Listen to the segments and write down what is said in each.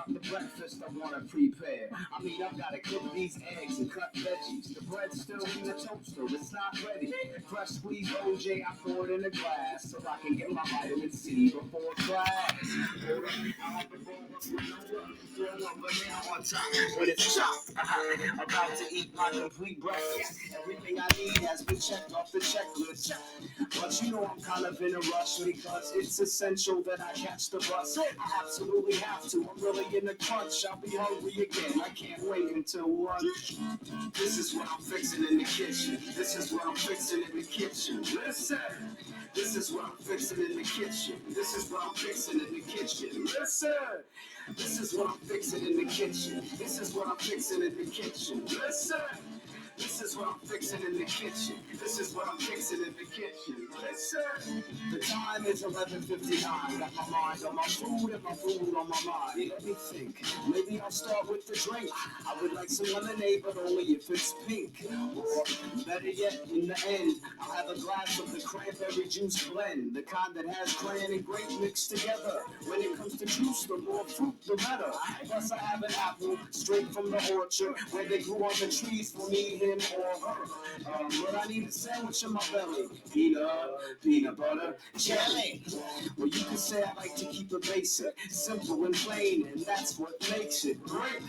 The breakfast I wanna prepare. I mean, I've gotta cook these eggs and cut veggies. The bread's still in the toaster, it's not ready. Fresh squeeze OJ, I pour it in a glass so I can get my vitamin C before class. Hold up, I have to roll up with no rush. Throw up banana on top when it's chopped. About to eat my complete breakfast. Everything I need has been checked off the checklist. But you know I'm kind of in a rush because it's essential that I catch the bus. I absolutely have to. I'm really in a crunch. I'll be hungry again. I can't wait until lunch. This is what I'm fixing in the kitchen. This is what I'm fixing in the kitchen. Listen. This is what I'm fixing in the kitchen. This is what I'm fixing in the kitchen. Listen. This is what I'm fixing in the kitchen. This is what I'm fixing in the kitchen. Listen. This is what I'm fixing in the kitchen. This is what I'm fixing in the kitchen. Listen. The time is 11:59. Got my mind on my food and my food on my mind. Let me think. Maybe I'll start with the drink. I would like some lemonade, but only if it's pink. Or better yet, in the end, I'll have a glass of the cranberry juice blend. The kind that has cran and grape mixed together. When it comes to juice, the more fruit, the better. Plus, I have an apple straight from the orchard where they grew on the trees for me, him, or her. But I need a sandwich in my belly. Peanut butter, jelly. Well, you could say I like to keep it basic, simple and plain, and that's what makes it great.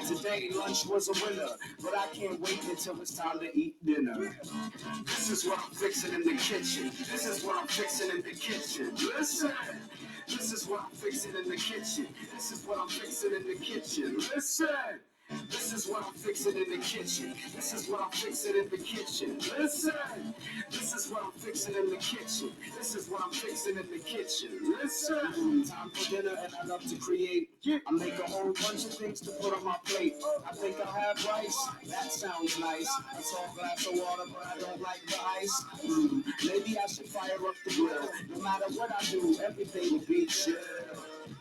Today, lunch was a winner, but I can't wait until it's time to eat dinner. This is what I'm fixing in the kitchen. This is what I'm fixing in the kitchen. Listen. This is what I'm fixing in the kitchen. This is what I'm fixing in the kitchen. Listen. This is what I'm fixing in the kitchen. This is what I'm fixing in the kitchen. Listen. This is what I'm fixing in the kitchen. This is what I'm fixing in the kitchen. Listen. Time for dinner and I love to create. I make a whole bunch of things to put on my plate. I think I'll have rice. That sounds nice. A tall glass of water, but I don't like the ice. Maybe I should fire up the grill. No matter what I do, everything will be chill.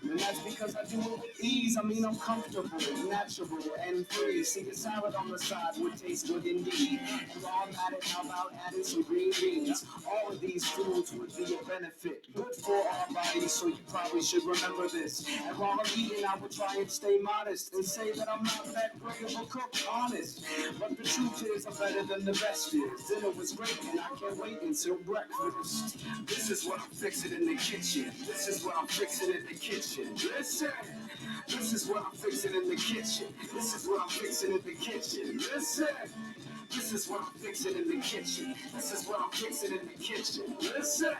And that's because I do it with ease. I mean, I'm comfortable, natural, and free. See, the salad on the side would taste good indeed. And while I'm at it, how about adding some green beans? All of these foods would be a benefit. Good for our bodies, so you probably should remember this. And while I'm eating, I would try and stay modest and say that I'm not that great of a cook, honest. But the truth is, I'm better than the best is. Dinner was great, and I can't wait until breakfast. This is what I'm fixing in the kitchen. This is what I'm fixing in the kitchen. Listen, this is what I'm fixing in the kitchen. This is what I'm fixing in the kitchen. Listen, this is what I'm fixing in the kitchen. This is what I'm fixing in the kitchen. Listen,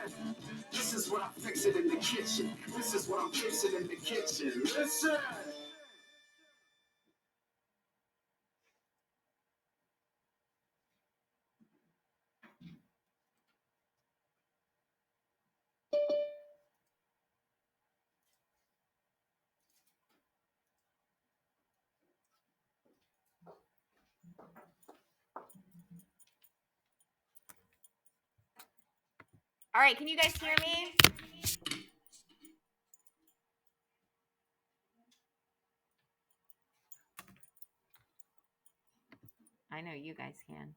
this is what I'm fixing in the kitchen. This is what I'm fixing in the kitchen. Listen. All right, can you guys hear me? I know you guys can.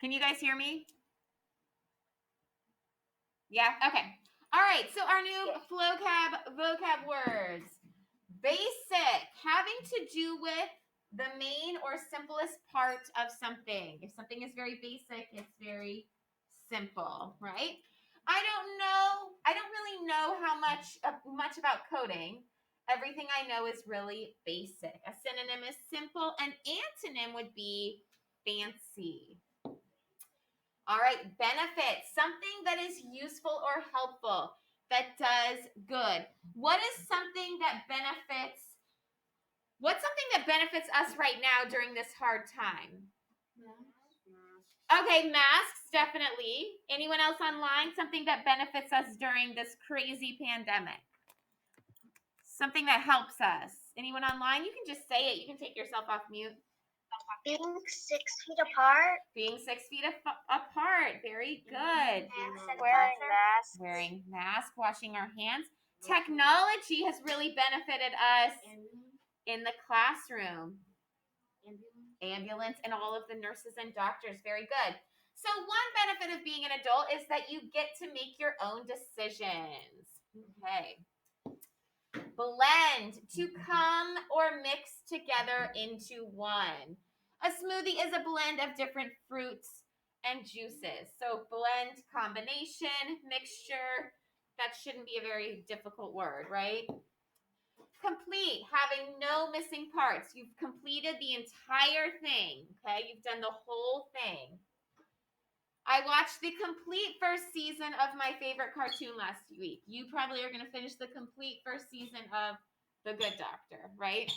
Can you guys hear me? Yeah, okay. All right, so our new vocab words. Basic, having to do with the main or simplest part of something. If something is very basic, it's very simple, right? I don't really know how much about coding. Everything I know is really basic. A synonym is simple. An antonym would be fancy. All right, benefit, something that is useful or helpful, that does good. What's something that benefits us right now during this hard time? Okay, masks, definitely. Anyone else online? Something that benefits us during this crazy pandemic. Something that helps us. Anyone online? You can just say it. You can take yourself off mute. Being 6 feet apart. Being 6 feet apart. Very good. Wearing masks, washing our hands. Technology has really benefited us in the classroom. Ambulance and all of the nurses and doctors. Very good. So one benefit of being an adult is that you get to make your own decisions. Okay. blend, to come or mix together into one. A smoothie is a blend of different fruits and juices. So blend, combination, mixture, that shouldn't be a very difficult word, right? Complete, having no missing parts. You've completed the entire thing, okay? You've done the whole thing. I watched the complete first season of my favorite cartoon last week. You probably are going to finish the complete first season of The Good Doctor, right?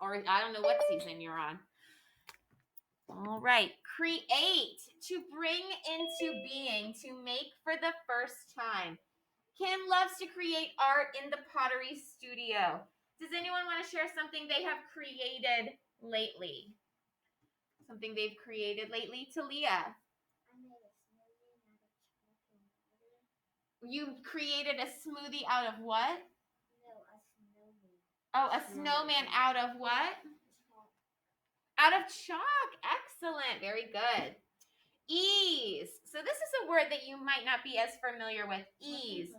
Or I don't know what season you're on. All right. Create, to bring into being, to make for the first time. Kim loves to create art in the pottery studio. Does anyone want to share something they have created lately? Something they've created lately? Talia. You created a smoothie out of what? No, a snowman. Oh, a snowman out of what? Out of chalk. Excellent. Very good. Ease. So this is a word that you might not be as familiar with. Ease.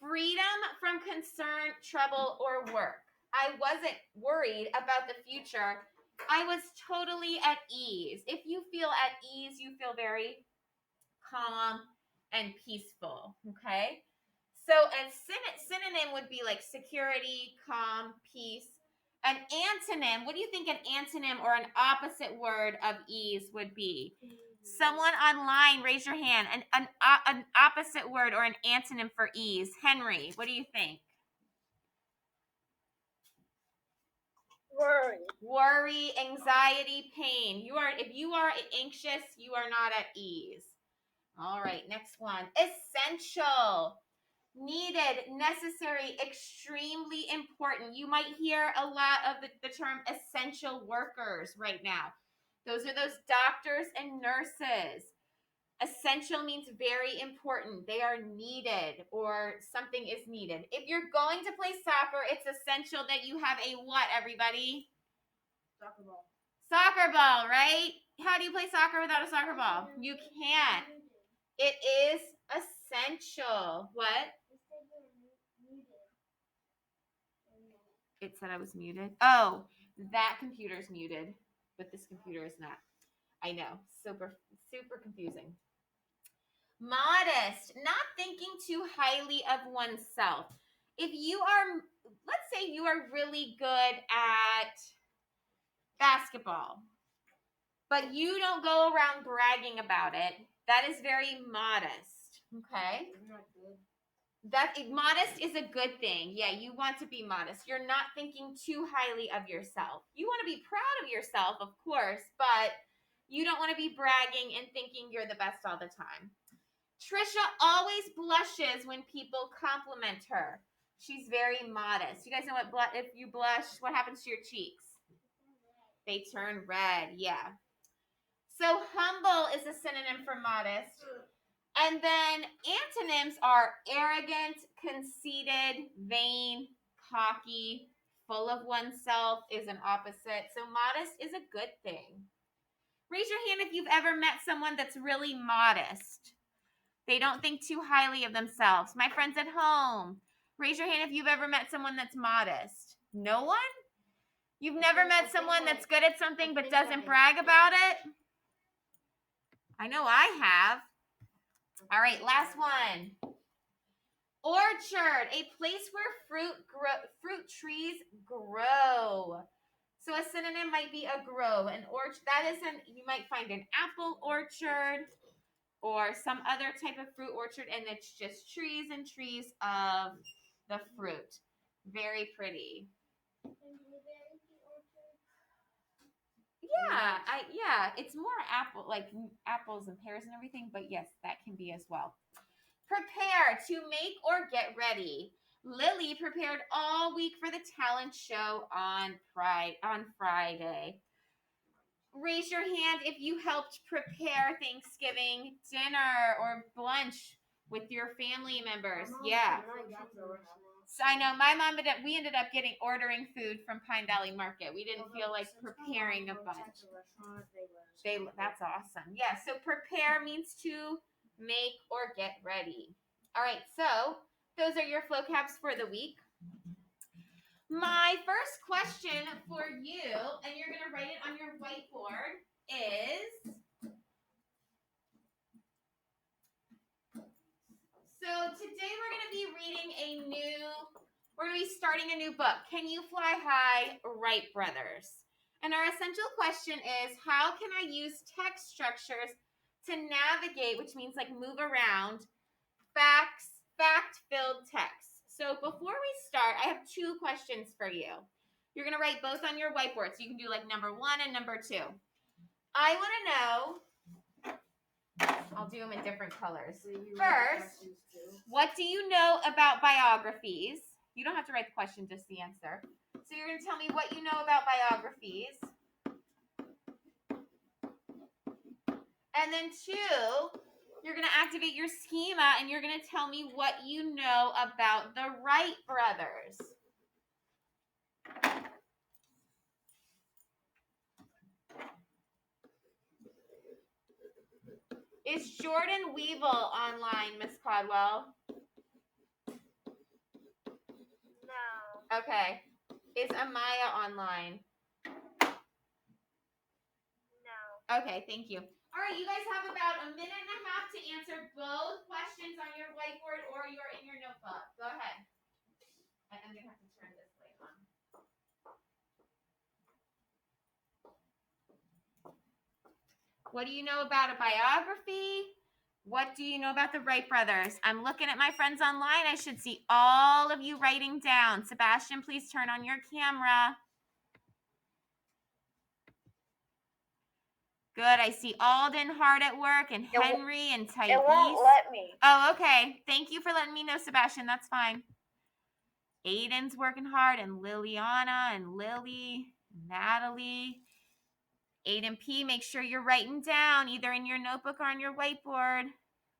Freedom from concern, trouble, or work. I wasn't worried about the future. I was totally at ease. If you feel at ease, you feel very calm and peaceful, okay? So a synonym would be like security, calm, peace. An antonym, what do you think an antonym or an opposite word of ease would be? Someone online, raise your hand. An opposite word or an antonym for ease. Henry, what do you think? Worry. Worry, anxiety, pain. If you are anxious, you are not at ease. All right, next one. Essential. Needed, necessary, extremely important. You might hear a lot of the term essential workers right now. Those are those doctors and nurses. Essential means very important. They are needed or something is needed. If you're going to play soccer, it's essential that you have a what, everybody? Soccer ball. Soccer ball, right? How do you play soccer without a soccer ball? You can't. It is essential. What? It said I was muted. Oh, that computer's muted, but this computer is not. I know. Super confusing. Modest, not thinking too highly of oneself. If you are, let's say you are really good at basketball, but you don't go around bragging about it, that is very modest. Okay? Modest is a good thing. Yeah, you want to be modest. You're not thinking too highly of yourself. You want to be proud of yourself, of course, but you don't want to be bragging and thinking you're the best all the time. Trisha always blushes when people compliment her. She's very modest. You guys know what if you blush, what happens to your cheeks? They turn red. Yeah. So humble is a synonym for modest. And then antonyms are arrogant, conceited, vain, cocky, full of oneself is an opposite. So modest is a good thing. Raise your hand if you've ever met someone that's really modest. They don't think too highly of themselves. My friends at home, raise your hand if you've ever met someone that's modest. No one? You've never met someone that's good at something but doesn't brag about it? I know I have. All right, last one. Orchard, a place where fruit trees grow. So a synonym might be a grove. An orchard, you might find an apple orchard or some other type of fruit orchard, and it's just trees and trees of the fruit. Very pretty. Yeah, it's more like apples and pears and everything, but yes, that can be as well. Prepare, to make or get ready. Lily prepared all week for the talent show on Friday. Raise your hand if you helped prepare Thanksgiving dinner or lunch with your family members. Yeah. So I know my mom we ended up ordering food from Pine Valley Market. We didn't feel like preparing a bunch. That's awesome. Yeah, so prepare means to make or get ready. All right, so those are your flow caps for the week. My first question for you, and you're going to write it on your whiteboard, is so today we're going to be we're going to be starting a new book, Can You Fly High, Wright Brothers. And our essential question is, how can I use text structures to navigate, which means like move around, fact-filled text. So before we start, I have two questions for you. You're going to write both on your whiteboard, so you can do like number 1 and number 2. I want to know, I'll do them in different colors. First, what do you know about biographies? You don't have to write the question, just the answer. So you're going to tell me what you know about biographies. And then 2, you're going to activate your schema and you're going to tell me what you know about the Wright brothers. Is Jordan Weevil online, Miss Caldwell? No. Okay. Is Amaya online? No. Okay, thank you. All right, you guys have about a minute and a half to answer both questions on your whiteboard or you're in your notebook. Go ahead. I'm going to have to turn this light on. What do you know about a biography? What do you know about the Wright brothers? I'm looking at my friends online. I should see all of you writing down. Sebastian, please turn on your camera. Good. I see Alden hard at work and Henry and Thais. It won't let me. Oh, okay. Thank you for letting me know, Sebastian. That's fine. Aiden's working hard and Liliana and Lily, Natalie. Aiden P, make sure you're writing down either in your notebook or on your whiteboard.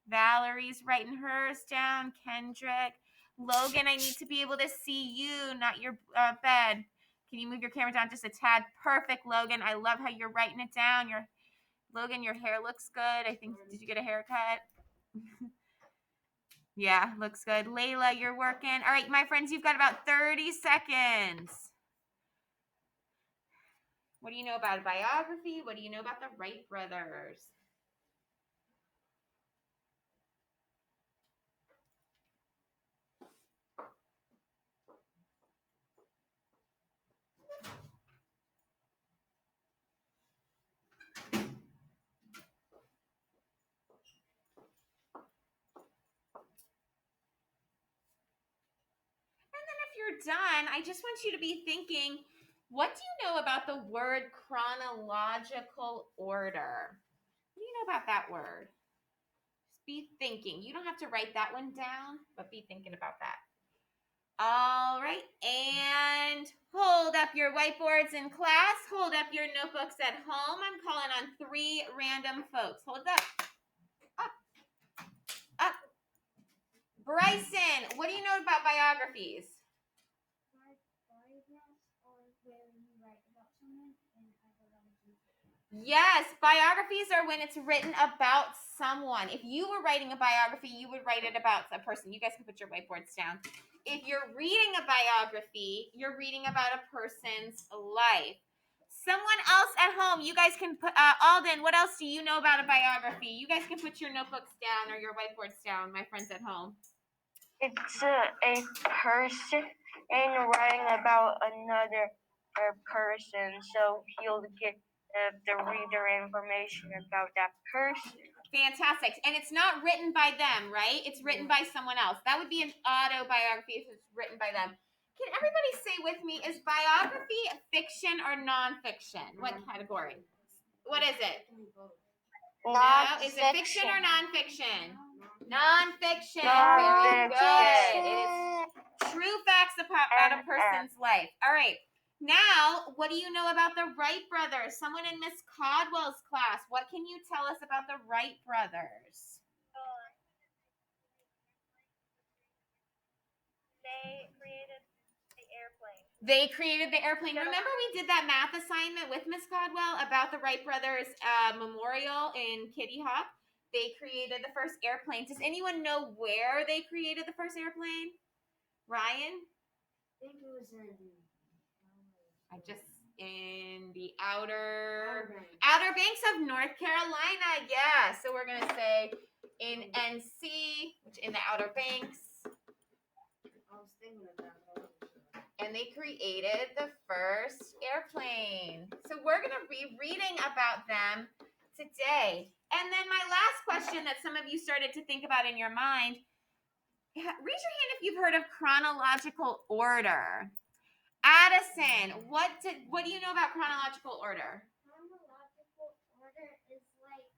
Valerie's writing hers down. Kendrick. Logan, I need to be able to see you, not your bed. Can you move your camera down just a tad? Perfect, Logan. I love how you're writing it down. Logan, your hair looks good. I think, did you get a haircut? Yeah, looks good. Layla, you're working. All right, my friends, you've got about 30 seconds. What do you know about a biography? What do you know about the Wright brothers? If you're done, I just want you to be thinking, what do you know about the word chronological order? What do you know about that word? Just be thinking. You don't have to write that one down, but be thinking about that. All right, and hold up your whiteboards in class. Hold up your notebooks at home. I'm calling on 3 random folks. Hold up. Up. Bryson, what do you know about biographies? Yes, biographies are when it's written about someone. If you were writing a biography, you would write it about a person. You guys can put your whiteboards down. If you're reading a biography, you're reading about a person's life. Someone else at home, you guys can put, Alden, what else do you know about a biography? You guys can put your notebooks down or your whiteboards down, my friends at home. It's a person writing about another person, so he'll get the reader information about that person. Fantastic. And it's not written by them, right? It's written by someone else. That would be an autobiography if it's written by them. Can everybody say with me, is biography fiction or nonfiction? What category? What is it? Not Is it fiction or nonfiction? Nonfiction. Nonfiction. Very good. It is true facts about a person's life. All right. Now, what do you know about the Wright brothers? Someone in Miss Caldwell's class. What can you tell us about the Wright brothers? They created the airplane. They created the airplane. Remember we did that math assignment with Miss Caldwell about the Wright brothers memorial in Kitty Hawk? They created the first airplane. Does anyone know where they created the first airplane? Ryan? think it was in in the outer Banks. Outer Banks of North Carolina. Yeah. So we're gonna say in NC, which in the Outer Banks. I was thinking of that, but I wasn't sure. And they created the first airplane. So we're going to be reading about them today. And then my last question that some of you started to think about in your mind, raise your hand if you've heard of chronological order. Addison, what do you know about chronological order? Chronological order is like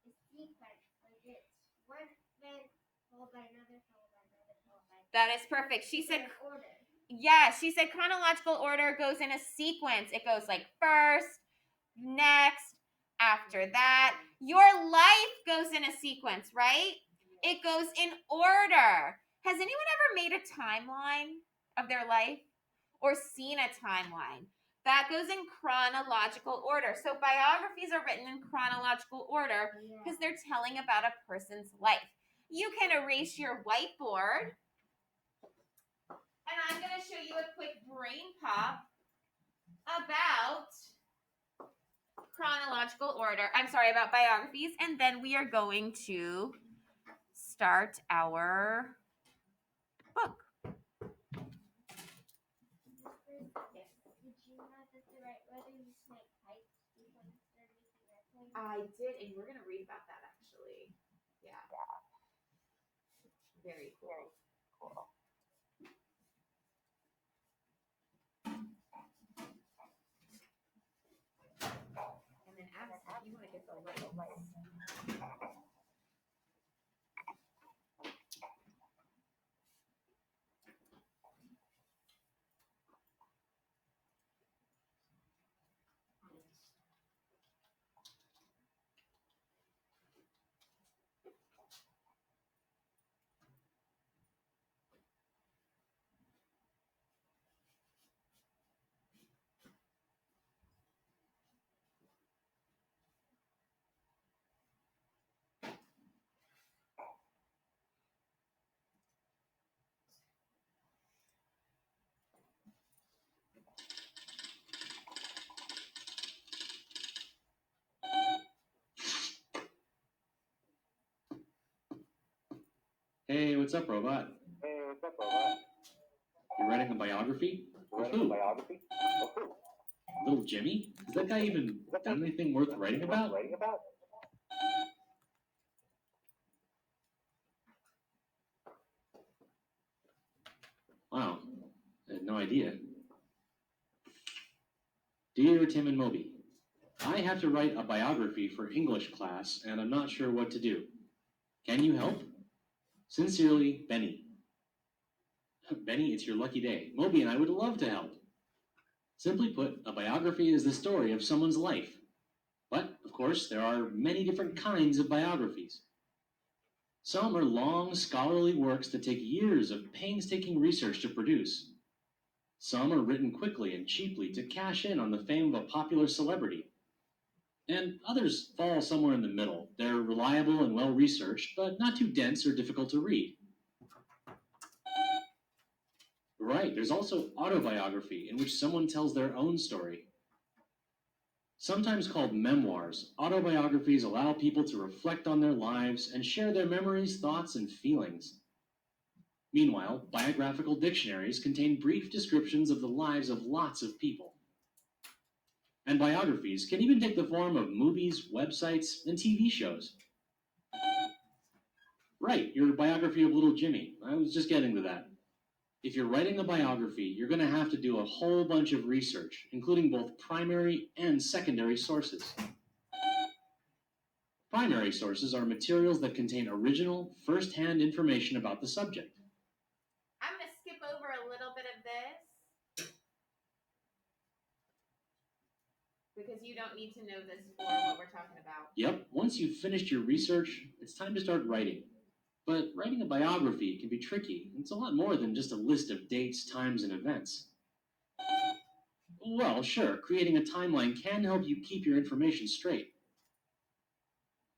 a sequence. Like it's one event followed by another, followed by another, followed by another. That is perfect. She said order. yeah, she said chronological order goes in a sequence. It goes like first, next, after that. Your life goes in a sequence, right? It goes in order. Has anyone ever made a timeline of their life or seen a timeline? That goes in chronological order. So biographies are written in chronological order because they're telling about a person's life. You can erase your whiteboard. And I'm going to show you a quick brain pop about chronological order. I'm sorry, about biographies. And then we are going to start our book. Yes. Did you know that the Wright Brothers used to make kites before they started making airplanes? I did, and we're going to read about that actually. Yeah. Very cool. Very cool. And then Addison, you want to get the lights. Hey, what's up, robot? You're writing a biography? Of who? Little Jimmy? Has that guy even done anything worth writing about? Wow, I had no idea. Dear Tim and Moby, I have to write a biography for English class, and I'm not sure what to do. Can you help? Sincerely, Benny. Benny, it's your lucky day. Moby and I would love to help. Simply put, a biography is the story of someone's life. But, of course, there are many different kinds of biographies. Some are long, scholarly works that take years of painstaking research to produce. Some are written quickly and cheaply to cash in on the fame of a popular celebrity. And others fall somewhere in the middle. They're reliable and well-researched, but not too dense or difficult to read. Right, there's also autobiography, in which someone tells their own story. Sometimes called memoirs, autobiographies allow people to reflect on their lives and share their memories, thoughts, and feelings. Meanwhile, biographical dictionaries contain brief descriptions of the lives of lots of people. And biographies can even take the form of movies, websites, and TV shows. Right, your biography of little Jimmy. I was just getting to that. If you're writing a biography, you're going to have to do a whole bunch of research, including both primary and secondary sources. Primary sources are materials that contain original, first-hand information about the subject. I'm going to skip over a little bit of this because you don't need to know this for what we're talking about. Yep, once you've finished your research, it's time to start writing. But writing a biography can be tricky. It's a lot more than just a list of dates, times, and events. Well, sure, creating a timeline can help you keep your information straight.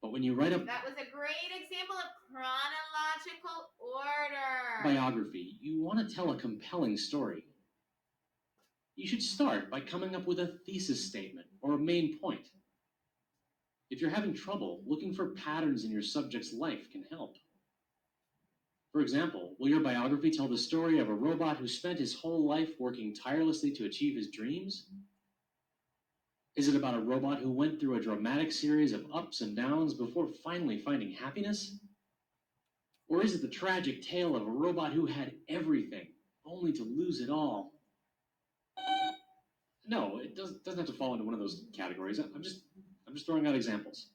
But when you write a That was a great example of chronological order. biography, you want to tell a compelling story. You should start by coming up with a thesis statement or a main point. If you're having trouble, looking for patterns in your subject's life can help. For example, will your biography tell the story of a robot who spent his whole life working tirelessly to achieve his dreams? Is it about a robot who went through a dramatic series of ups and downs before finally finding happiness? Or is it the tragic tale of a robot who had everything, only to lose it all? No, it doesn't have to fall into one of those categories. I'm just throwing out examples.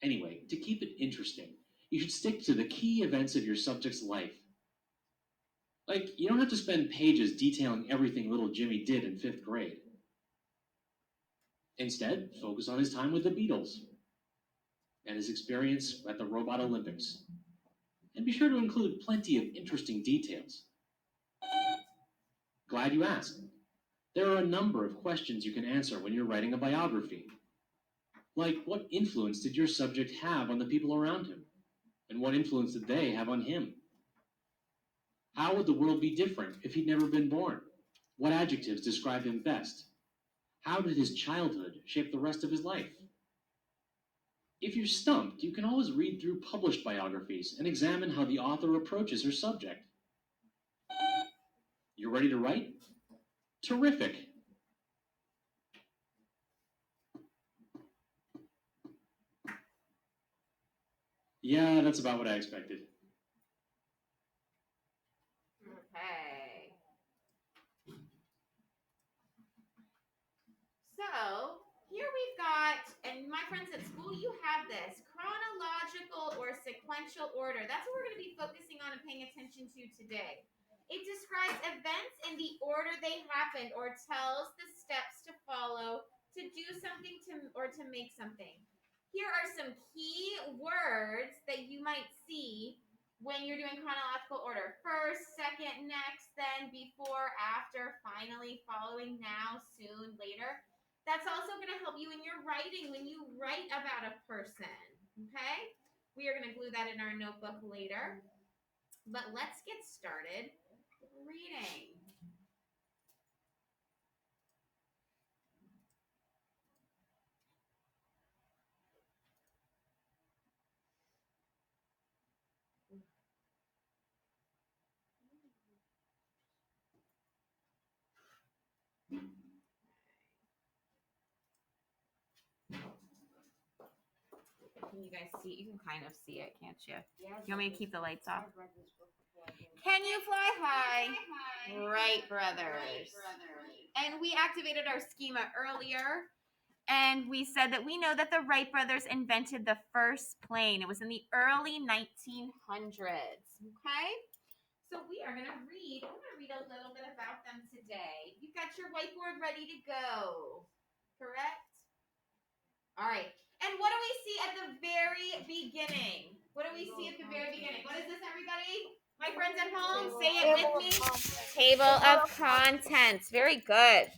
Anyway, to keep it interesting, you should stick to the key events of your subject's life. Like, you don't have to spend pages detailing everything little Jimmy did in 5th grade. Instead, focus on his time with the Beatles and his experience at the Robot Olympics. And be sure to include plenty of interesting details. Glad you asked. There are a number of questions you can answer when you're writing a biography. Like, what influence did your subject have on the people around him? And what influence did they have on him? How would the world be different if he'd never been born? What adjectives describe him best? How did his childhood shape the rest of his life? If you're stumped, you can always read through published biographies and examine how the author approaches her subject. You ready to write? Terrific! Yeah, that's about what I expected. Okay. So here we've got, and my friends at school, you have this chronological or sequential order. That's what we're going to be focusing on and paying attention to today. It describes events in the order they happened or tells the steps to follow to do something or to make something. Here are some key words that you might see when you're doing chronological order. First, second, next, then, before, after, finally, following, now, soon, later. That's also going to help you in your writing when you write about a person, okay? We are going to glue that in our notebook later. But let's get started reading. Can you guys see? You can kind of see it, can't you? Yeah, You want me to keep the lights off? I've read this book before. Can you fly high? Wright Brothers. And we activated our schema earlier, and we said that we know that the Wright brothers invented the first plane. It was in the early 1900s. Okay? So we are going to read. I'm going to read a little bit about them today. You've got your whiteboard ready to go, correct? All right. And what do we see at the very beginning? What do we see at the very beginning? What is this, everybody? My friends at home, say it with me. Table of contents. Very good.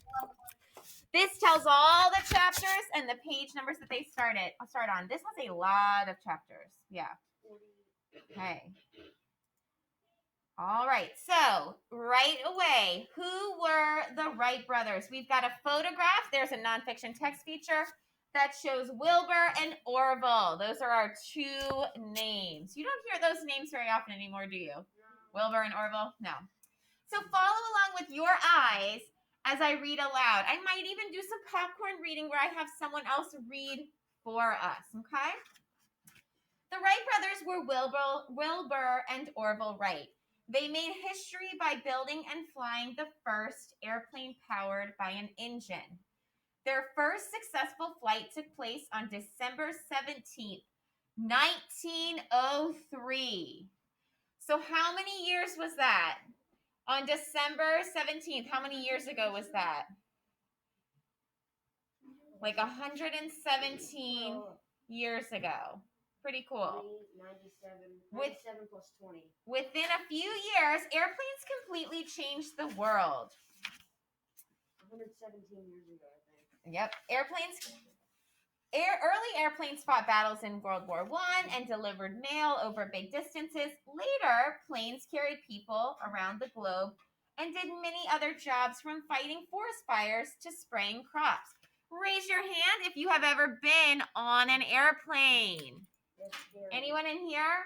This tells all the chapters and the page numbers that they start on. This has a lot of chapters. Yeah. Okay. All right. So right away, who were the Wright brothers? We've got a photograph. There's a nonfiction text feature that shows Wilbur and Orville. Those are our two names. You don't hear those names very often anymore, do you? Wilbur and Orville? No. So follow along with your eyes as I read aloud. I might even do some popcorn reading where I have someone else read for us, okay? The Wright brothers were Wilbur and Orville Wright. They made history by building and flying the first airplane powered by an engine. Their first successful flight took place on December 17th, 1903. So how many years was that? On December 17th, how many years ago was that? Like 117 years ago. Pretty cool. 97 plus 20. Within a few years, airplanes completely changed the world. 117 years ago, I think. Yep. Early airplanes fought battles in World War I and delivered mail over big distances. Later, planes carried people around the globe and did many other jobs from fighting forest fires to spraying crops. Raise your hand if you have ever been on an airplane. Anyone in here?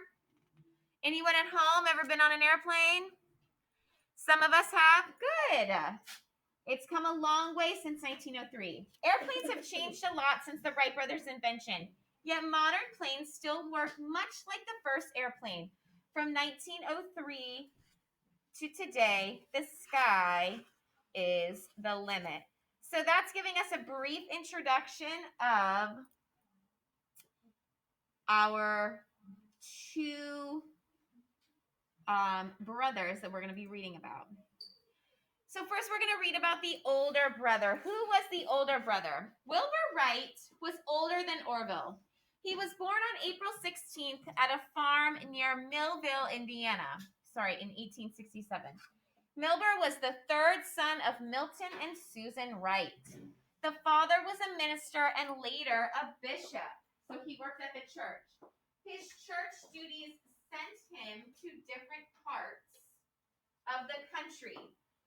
Anyone at home ever been on an airplane? Some of us have. Good. It's come a long way since 1903. Airplanes have changed a lot since the Wright Brothers' invention, yet modern planes still work much like the first airplane. From 1903 to today, the sky is the limit. So that's giving us a brief introduction of our two brothers that we're going to be reading about. So first we're going to read about the older brother. Who was the older brother? Wilbur Wright was older than Orville. He was born on April 16th at a farm near Millville, Indiana. In 1867. Wilbur was the third son of Milton and Susan Wright. The father was a minister and later a bishop, so he worked at the church. His church duties sent him to different parts of the country.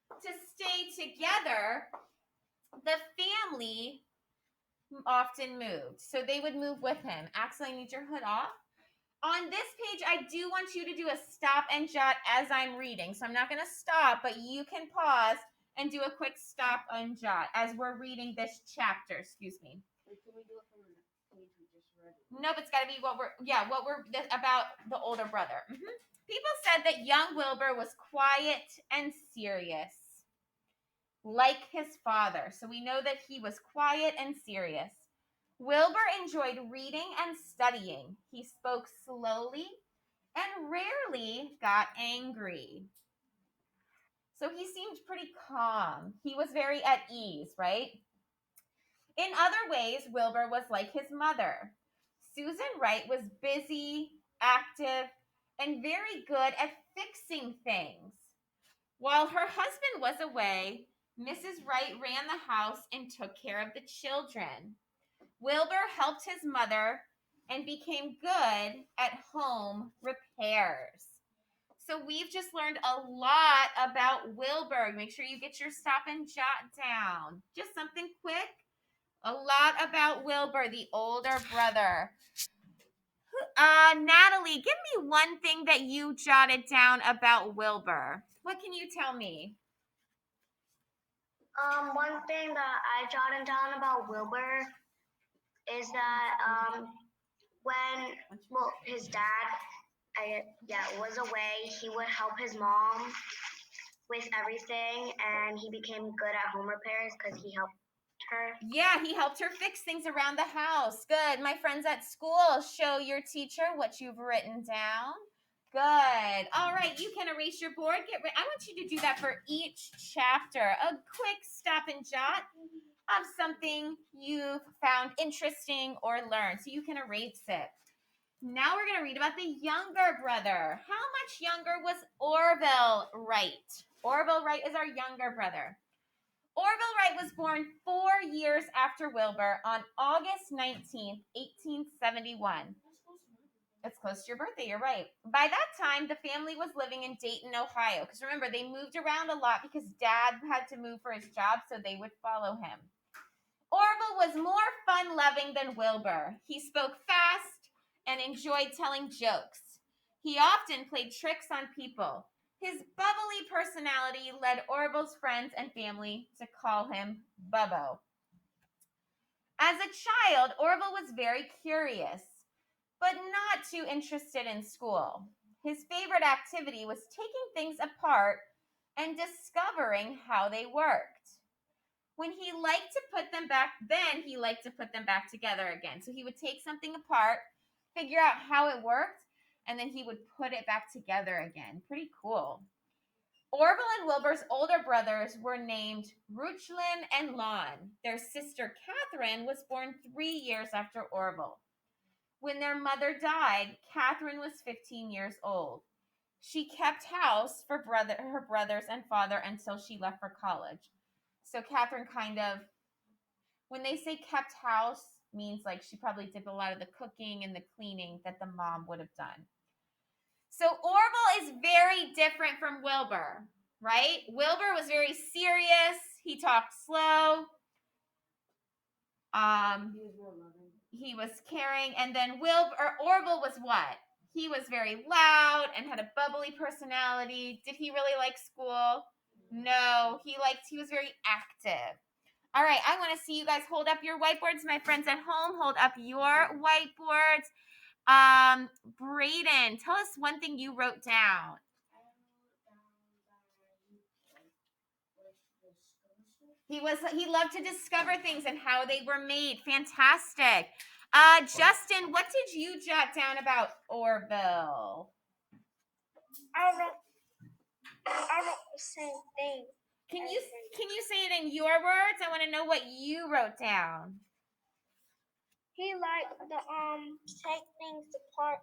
To stay together, the family often moved. So they would move with him. Axel, I need your hood off. On this page, I do want you to do a stop and jot as I'm reading. So I'm not going to stop, but you can pause and do a quick stop and jot as we're reading this chapter. Excuse me. Wait, can we do it from the page we just read? Nope, it's got to be what we're about the older brother. People said that young Wilbur was quiet and serious, like his father. So we know that he was quiet and serious. Wilbur enjoyed reading and studying. He spoke slowly and rarely got angry. So he seemed pretty calm. He was very at ease, right? In other ways, Wilbur was like his mother. Susan Wright was busy, active, and very good at fixing things. While her husband was away, Mrs. Wright ran the house and took care of the children. Wilbur helped his mother and became good at home repairs. So we've just learned a lot about Wilbur. Make sure you get your stop and jot down. Just something quick. A lot about Wilbur, the older brother. Natalie, give me one thing that you jotted down about Wilbur. What can you tell me? One thing that I jotted down about Wilbur is that when his dad was away, he would help his mom with everything, and he became good at home repairs because he helped her. Yeah, he helped her fix things around the house. Good. My friends at school, show your teacher what you've written down. Good. All right, you can erase your board. I want you to do that for each chapter. A quick stop and jot of something you've found interesting or learned. So you can erase it. Now we're going to read about the younger brother. How much younger was Orville Wright? Orville Wright is our younger brother. Orville Wright was born 4 years after Wilbur on August 19th, 1871. It's close to your birthday, you're right. By that time, the family was living in Dayton, Ohio. Because remember, they moved around a lot because Dad had to move for his job, so they would follow him. Orville was more fun-loving than Wilbur. He spoke fast and enjoyed telling jokes. He often played tricks on people. His bubbly personality led Orville's friends and family to call him Bubbo. As a child, Orville was very curious, but not too interested in school. His favorite activity was taking things apart and discovering how they worked. When he liked to put them back, then he liked to put them back together again. So he would take something apart, figure out how it worked, and then he would put it back together again. Pretty cool. Orville and Wilbur's older brothers were named Ruchlin and Lon. Their sister Catherine was born 3 years after Orville. When their mother died, Catherine was 15 years old. She kept house for her brothers and father until she left for college. So Catherine when they say kept house, means like she probably did a lot of the cooking and the cleaning that the mom would have done. So Orville is very different from Wilbur. right? Wilbur was very serious. He talked slow. He was more loving. He was caring, and then Orville was what? He was very loud and had a bubbly personality. Did he really like school? No, he was very active. All right, I want to see you guys hold up your whiteboards. My friends at home, hold up your whiteboards. Brayden, tell us one thing you wrote down. He loved to discover things and how they were made. Fantastic. Justin, what did you jot down about Orville? I wrote the same thing. Can you say it in your words? I want to know what you wrote down. He liked to take things apart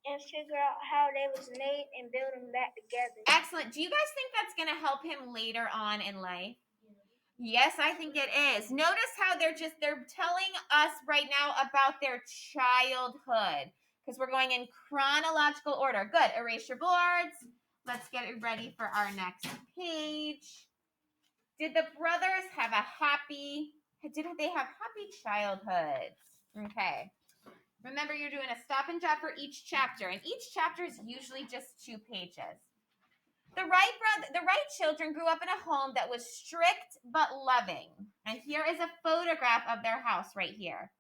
and figure out how they was made and build them back together. Excellent. Do you guys think that's going to help him later on in life? Yes, I think it is. Notice how they're telling us right now about their childhood because we're going in chronological order. Good. Erase your boards. Let's get it ready for our next page. Did the brothers have did they have happy childhoods? Okay. Remember, you're doing a stop and jot for each chapter, and each chapter is usually just 2 pages. The Wright children grew up in a home that was strict but loving. And here is a photograph of their house right here.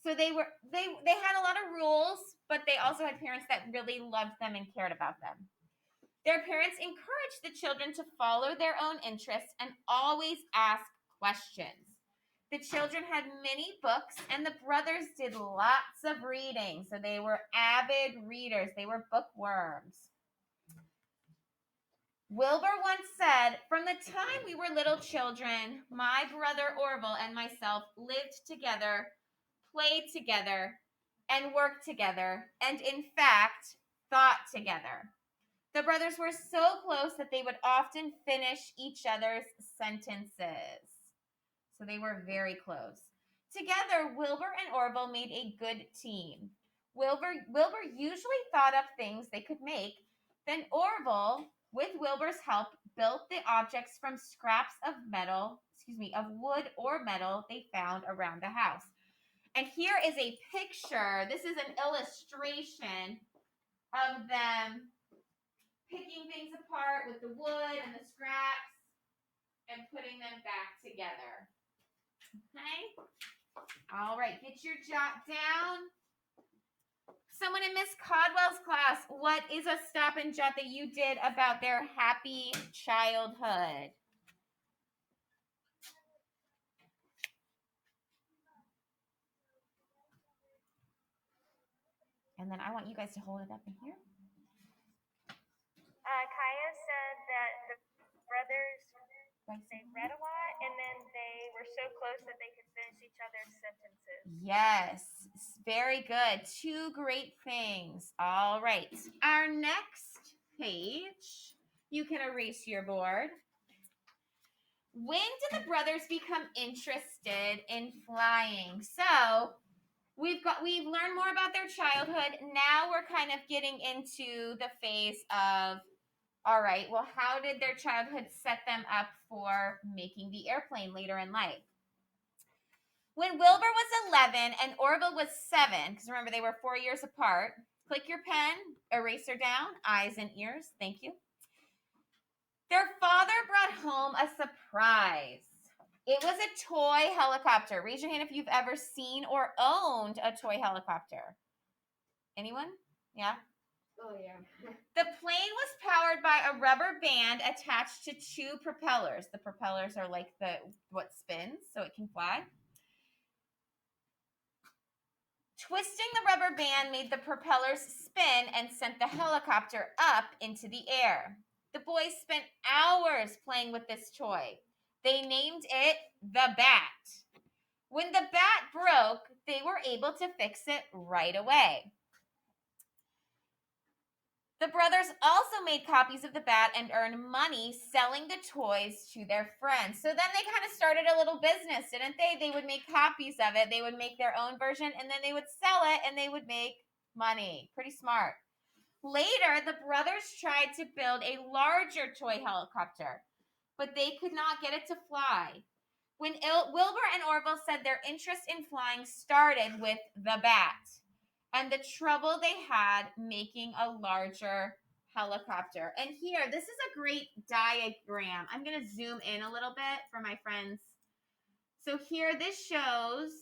So they had a lot of rules, but they also had parents that really loved them and cared about them. Their parents encouraged the children to follow their own interests and always ask questions. The children had many books, and the brothers did lots of reading. So they were avid readers. They were bookworms. Wilbur once said, "From the time we were little children, my brother Orville and myself lived together, played together, and worked together, and in fact, thought together. The brothers were so close that they would often finish each other's sentences." So they were very close. Together, Wilbur and Orville made a good team. Wilbur usually thought up things they could make. Then Orville, with Wilbur's help, built the objects from scraps of wood or metal they found around the house. And here is a picture. This is an illustration of them picking things apart with the wood and the scraps and putting them back together. Okay? All right, get your jot down. Someone in Miss Codwell's class, what is a stop and jot that you did about their happy childhood? And then I want you guys to hold it up in here. Kaya said that the brothers, they read a lot, and then they were so close that they could finish each other's sentences. Yes, very good. 2 great things. All right. Our next page, you can erase your board. When did the brothers become interested in flying? So we've learned more about their childhood. Now we're kind of getting into the phase of, all right, well, how did their childhood set them up for making the airplane later in life? When Wilbur was 11 and Orville was 7, because remember they were 4 years apart, click your pen, eraser down, eyes and ears, thank you. Their father brought home a surprise. It was a toy helicopter. Raise your hand if you've ever seen or owned a toy helicopter. Anyone? Yeah? Oh, yeah. The plane was powered by a rubber band attached to 2 propellers. The propellers are like what spins so it can fly. Twisting the rubber band made the propellers spin and sent the helicopter up into the air. The boys spent hours playing with this toy. They named it the Bat. When the bat broke, they were able to fix it right away. The brothers also made copies of the bat and earned money selling the toys to their friends. So then they kind of started a little business, didn't they? They would make copies of it. They would make their own version, and then they would sell it, and they would make money. Pretty smart. Later, the brothers tried to build a larger toy helicopter, but they could not get it to fly. When Wilbur and Orville said their interest in flying started with the bat and the trouble they had making a larger helicopter. And here, this is a great diagram. I'm going to zoom in a little bit for my friends. So here, this shows,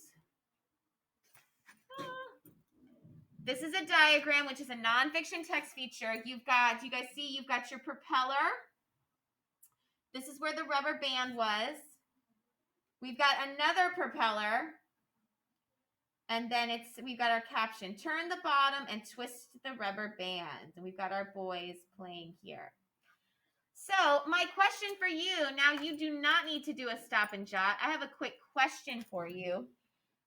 this is a diagram, which is a nonfiction text feature. You've got, you guys see, you've got your propeller. This is where the rubber band was. We've got another propeller. And then we've got our caption, turn the bottom and twist the rubber band. And we've got our boys playing here. So my question for you, now you do not need to do a stop and jot. I have a quick question for you.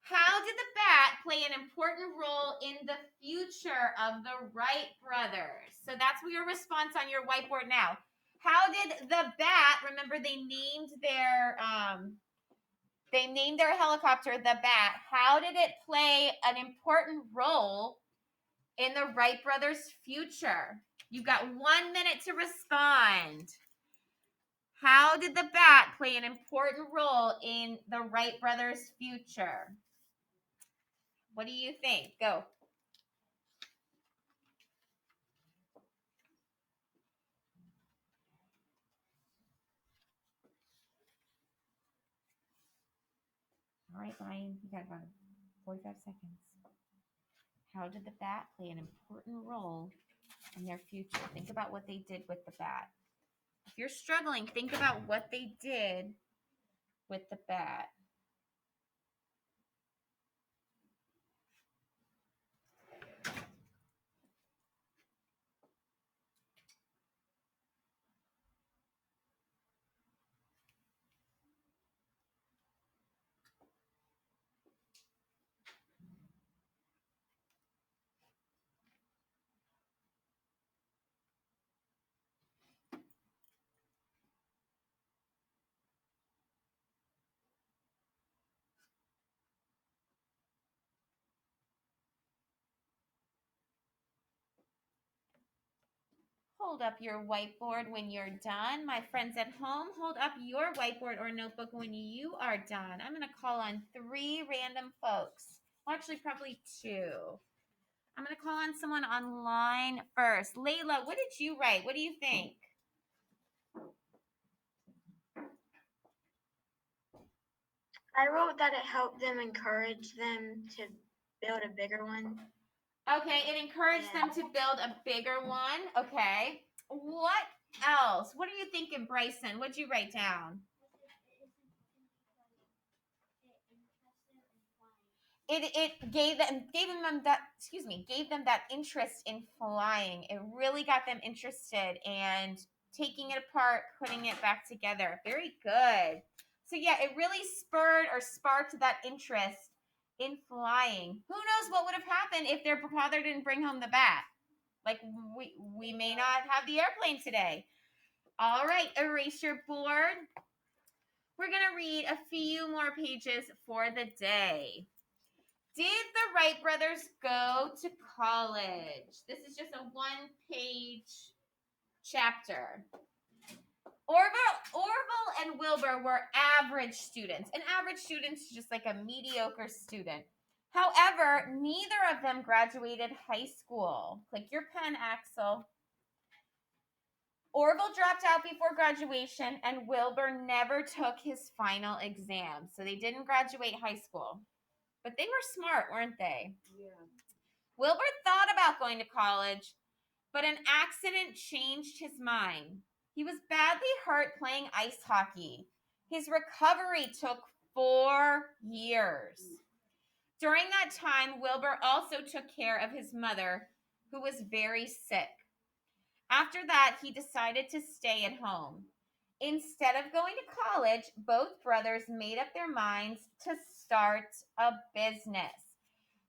How did the bat play an important role in the future of the Wright brothers? So that's your response on your whiteboard now. How did the bat, remember they named their helicopter the Bat. How did it play an important role in the Wright brothers' future? You've got 1 minute to respond. How did the Bat play an important role in the Wright brothers' future? What do you think? Go. All right, Ryan, you got about 45 seconds. How did the Bat play an important role in their future? Think about what they did with the Bat. If you're struggling, think about what they did with the Bat. Hold up your whiteboard when you're done. My friends at home, hold up your whiteboard or notebook when you are done. I'm going to call on 3 random folks. Well, actually, probably 2. I'm going to call on someone online first. Layla, what did you write? What do you think? I wrote that it helped them encourage them to build a bigger one. Okay, it encouraged them to build a bigger one. Okay. What else? What are you thinking, Bryson? What'd you write down? It gave them that interest in flying. It really got them interested and taking it apart, putting it back together. Very good. So yeah, it really spurred or sparked that interest in flying. Who knows what would have happened if their father didn't bring home the bat? Like we may not have the airplane today. All right, erase your board. We're gonna read a few more pages for the day. Did the Wright brothers go to college? This is just a 1-page chapter. Orville and Wilbur were average students. An average student is just like a mediocre student. However, neither of them graduated high school. Click your pen, Axel. Orville dropped out before graduation, and Wilbur never took his final exam. So they didn't graduate high school. But they were smart, weren't they? Yeah. Wilbur thought about going to college, but an accident changed his mind. He was badly hurt playing ice hockey. His recovery took 4 years. During that time, Wilbur also took care of his mother, who was very sick. After that, he decided to stay at home. Instead of going to college, both brothers made up their minds to start a business.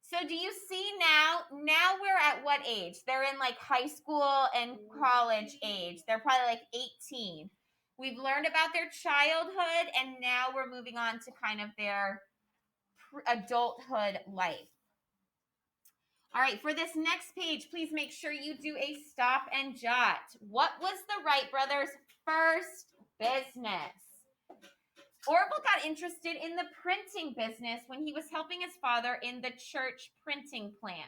So do you see now we're at what age? They're in like high school and college age. They're probably like 18. We've learned about their childhood, and now we're moving on to kind of their adulthood life. All right, for this next page, please make sure you do a stop and jot. What was the Wright brothers' first business? Orville got interested in the printing business when he was helping his father in the church printing plant.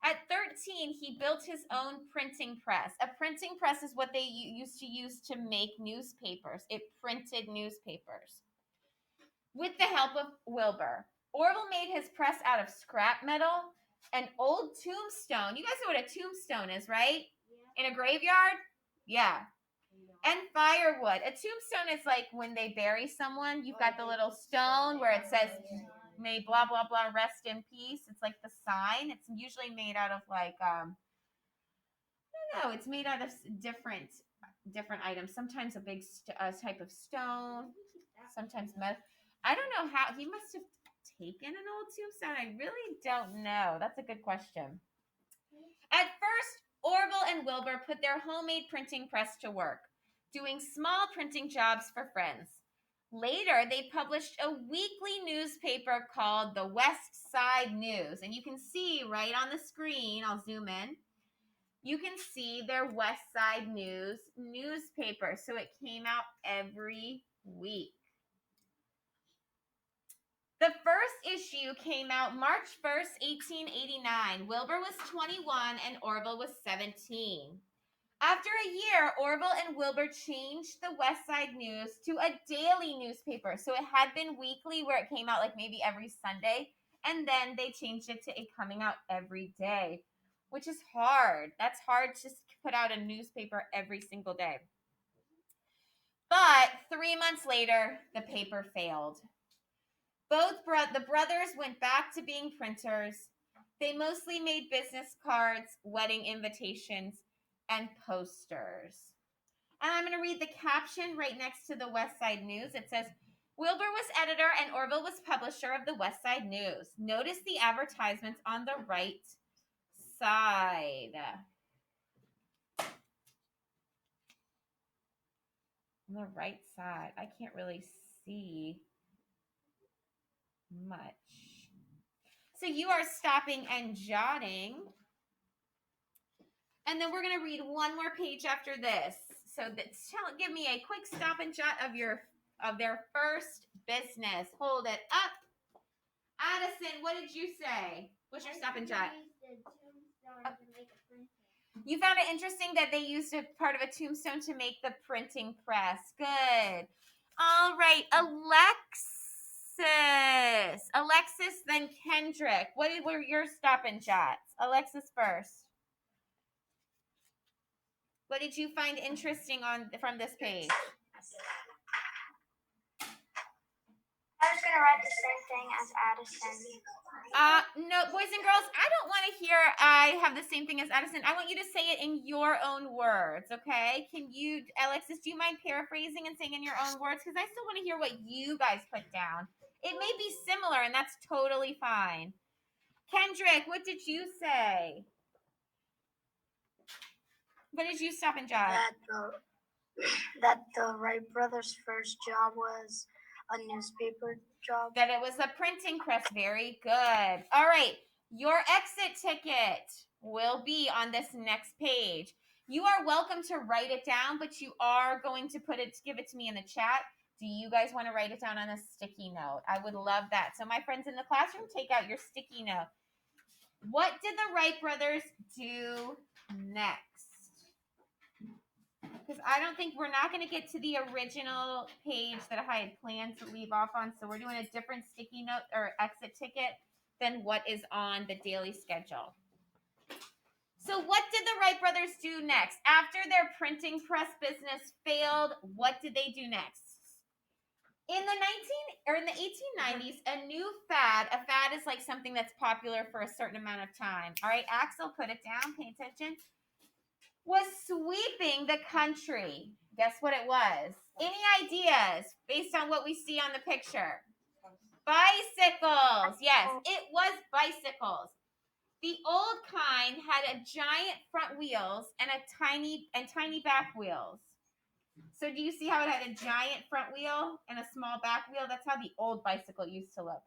At 13, he built his own printing press. A printing press is what they used to use to make newspapers. It printed newspapers. With the help of Wilbur, Orville made his press out of scrap metal, an old tombstone. You guys know what a tombstone is, right? Yeah. In a graveyard? Yeah. And firewood. A tombstone is like when they bury someone, you've got the little stone where it says, may blah, blah, blah, rest in peace. It's like the sign. It's usually made out of like, I don't know, it's made out of different items. Sometimes a big type of stone, sometimes metal. I don't know how, he must have taken an old tombstone. I really don't know. That's a good question. At first, Orville and Wilbur put their homemade printing press to work, doing small printing jobs for friends. Later, they published a weekly newspaper called the West Side News. And you can see right on the screen, I'll zoom in, you can see their West Side News newspaper. So it came out every week. The first issue came out March 1st, 1889. Wilbur was 21 and Orville was 17. After a year, Orville and Wilbur changed the West Side News to a daily newspaper. So it had been weekly where it came out like maybe every Sunday. And then they changed it to a coming out every day, which is hard. That's hard to put out a newspaper every single day. But 3 months later, the paper failed. The brothers went back to being printers. They mostly made business cards, wedding invitations, and posters. And I'm going to read the caption right next to the West Side News. It says, Wilbur was editor and Orville was publisher of the West Side News. Notice the advertisements on the right side. On the right side. I can't really see much. So you are stopping and jotting. And then we're going to read one more page after this. So give me a quick stop and jot of their first business. Hold it up. Addison, what did you say? What's your stop and jot? You found it interesting that they used a part of a tombstone to make the printing press. Good. All right, Alexis, then Kendrick. What were your stop and jots? Alexis first. What did you find interesting from this page? I was going to write the same thing as Addison. No, boys and girls, I don't want to hear I have the same thing as Addison. I want you to say it in your own words, okay? Can you, Alexis, do you mind paraphrasing and saying in your own words? Because I still want to hear what you guys put down. It may be similar, and that's totally fine. Kendrick, what did you say? What did you stop and jot? That the Wright brothers' first job was a newspaper job. That it was a printing press. Very good. All right. Your exit ticket will be on this next page. You are welcome to write it down, but you are going to give it to me in the chat. Do you guys want to write it down on a sticky note? I would love that. So my friends in the classroom, take out your sticky note. What did the Wright brothers do next? Because I don't think we're not going to get to the original page that I had planned to leave off on. So we're doing a different sticky note or exit ticket than what is on the daily schedule. So what did the Wright brothers do next? After their printing press business failed, what did they do next? In the 1890s, a new fad, a fad is like something that's popular for a certain amount of time. All right, Axel, put it down, pay attention. Was sweeping the country. Guess what it was? Any ideas based on what we see on the picture? Bicycles. Yes, it was bicycles. The old kind had a giant front wheels and tiny back wheels. So do you see how it had a giant front wheel and a small back wheel? That's how the old bicycle used to look.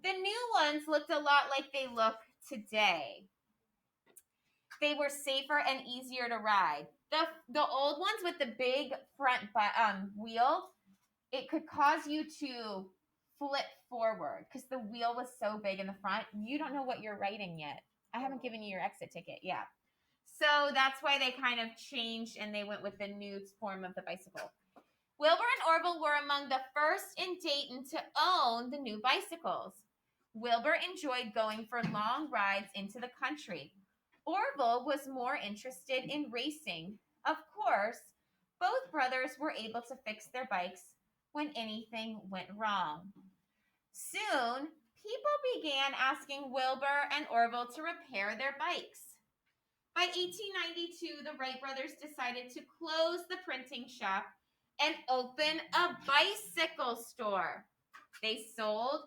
The new ones looked a lot like they look today. They were safer and easier to ride. The old ones with the big front wheel, it could cause you to flip forward because the wheel was so big in the front. You don't know what you're riding yet. I haven't given you your exit ticket. Yeah. So that's why they kind of changed and they went with the new form of the bicycle. Wilbur and Orville were among the first in Dayton to own the new bicycles. Wilbur enjoyed going for long rides into the country. Orville was more interested in racing. Of course, both brothers were able to fix their bikes when anything went wrong. Soon, people began asking Wilbur and Orville to repair their bikes. By 1892, the Wright brothers decided to close the printing shop and open a bicycle store. They sold,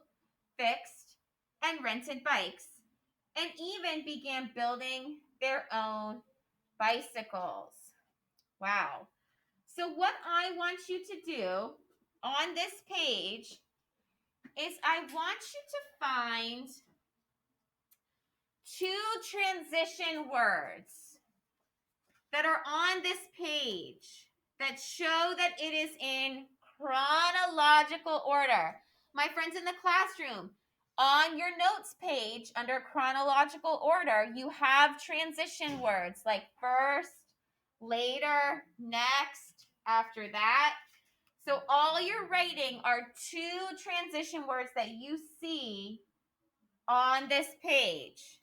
fixed, and rented bikes, and even began building their own bicycles. Wow. So what I want you to do on this page is I want you to find 2 transition words that are on this page that show that it is in chronological order. My friends in the classroom, on your notes page under chronological order, you have transition words like first, later, next, after that. So all you're writing are 2 transition words that you see on this page.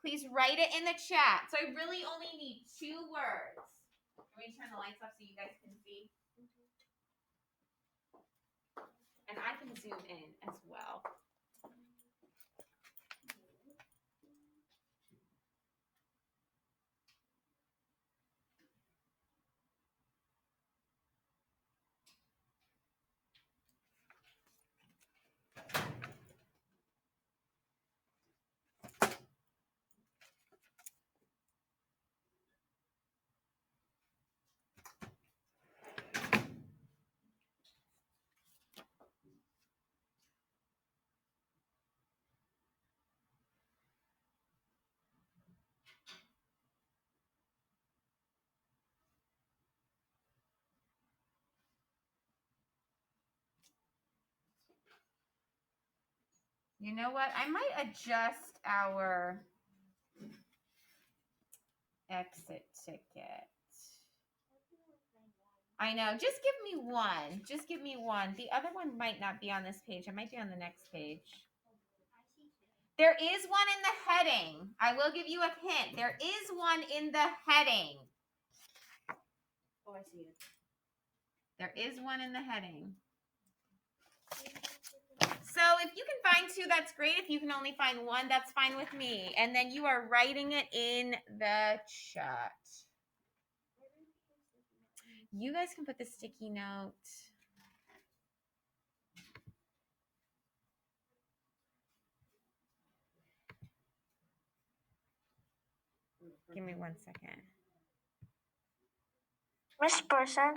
Please write it in the chat. So I really only need 2 words. Let me turn the lights off so you guys can see. And I can zoom in as well. You know what? I might adjust our exit ticket. I know. Just give me one. Just give me one. The other one might not be on this page. It might be on the next page. There is one in the heading. I will give you a hint. There is one in the heading. Oh, I see it. There is one in the heading. So if you can find 2, that's great. If you can only find 1, that's fine with me. And then you are writing it in the chat. You guys can put the sticky note. Give me 1 second. Miss Person,